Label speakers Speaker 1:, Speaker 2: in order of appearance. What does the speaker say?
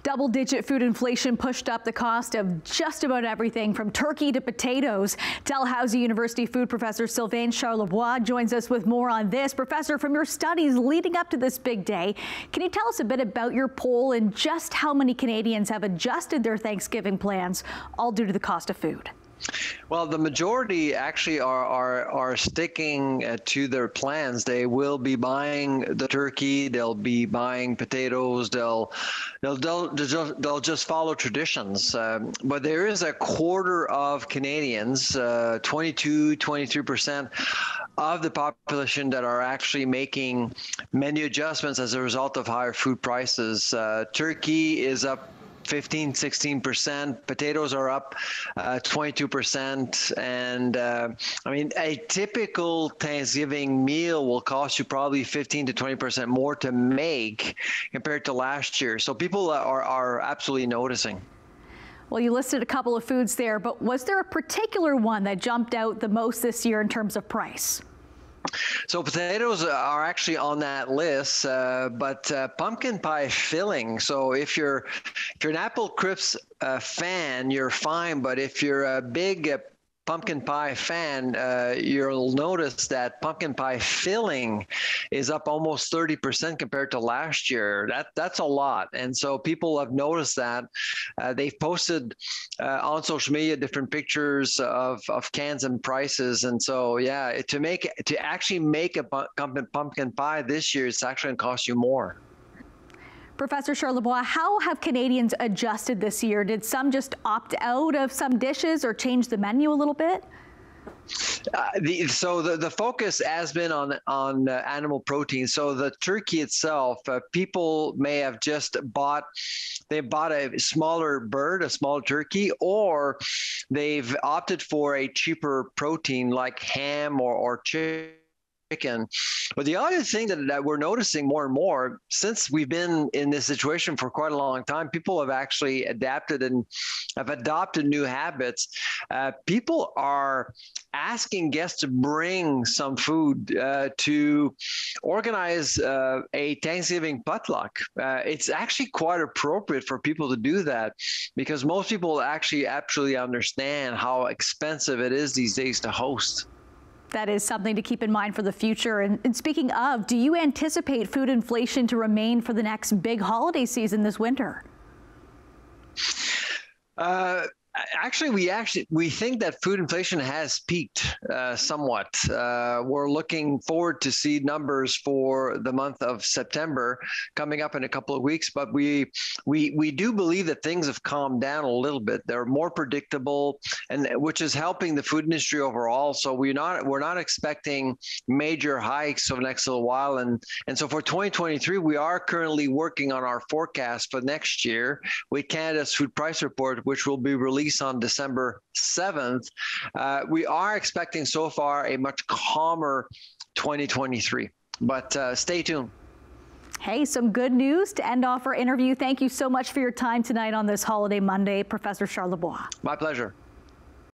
Speaker 1: Double-digit food inflation pushed up the cost of just about everything from turkey to potatoes. Dalhousie University food professor Sylvain Charlebois joins us with more on this. Professor, from your studies leading up to this big day, can you tell us a bit about your poll and just how many Canadians have adjusted their Thanksgiving plans, all due to the cost of food?
Speaker 2: Well, the majority actually are sticking to their plans. They will be buying the turkey. They'll be buying potatoes. They'll just follow traditions. But there is a quarter of Canadians, 23% of the population, that are actually making menu adjustments as a result of higher food prices. Turkey is up 15-16%. Potatoes are up 22%. And I mean, a typical Thanksgiving meal will cost you probably 15 to 20% more to make compared to last year. So people are absolutely noticing.
Speaker 1: Well, you listed a couple of foods there, but was there a particular one that jumped out the most this year in terms of price?
Speaker 2: So potatoes are actually on that list, but pumpkin pie filling. So if you're an apple crisp fan, you're fine. But if you're a big pumpkin pie fan, you'll notice that pumpkin pie filling is up almost 30% compared to last year. That's a lot, and so people have noticed that. They've posted on social media different pictures of cans and prices, and so yeah, to actually make a pumpkin pie this year, it's actually going to cost you more.
Speaker 1: Professor Charlebois, how have Canadians adjusted this year? Did some just opt out of some dishes or change the menu a little bit?
Speaker 2: So the focus has been on animal protein. So the turkey itself, people may have just bought a smaller bird, a smaller turkey, or they've opted for a cheaper protein like ham or chicken. But the other thing that we're noticing more and more, since we've been in this situation for quite a long time, people have actually adapted and have adopted new habits. People are asking guests to bring some food to organize a Thanksgiving potluck. It's actually quite appropriate for people to do that, because most people actually absolutely understand how expensive it is these days to host.
Speaker 1: That is something to keep in mind for the future. And speaking of, do you anticipate food inflation to remain for the next big holiday season this winter? We think that food inflation has peaked somewhat. We're looking forward to see numbers for the month of September coming up in a couple of weeks, but we do believe that things have calmed down a little bit. They're more predictable, and which is helping the food industry overall. So we're not expecting major hikes over the next little while, and so for 2023, we are currently working on our forecast for next year with Canada's food price report, which will be released on December 7th. We are expecting so far a much calmer 2023, but stay tuned. Hey, some good news to end off our interview. Thank you so much for your time tonight on this holiday Monday, Professor Charlebois.
Speaker 2: My pleasure.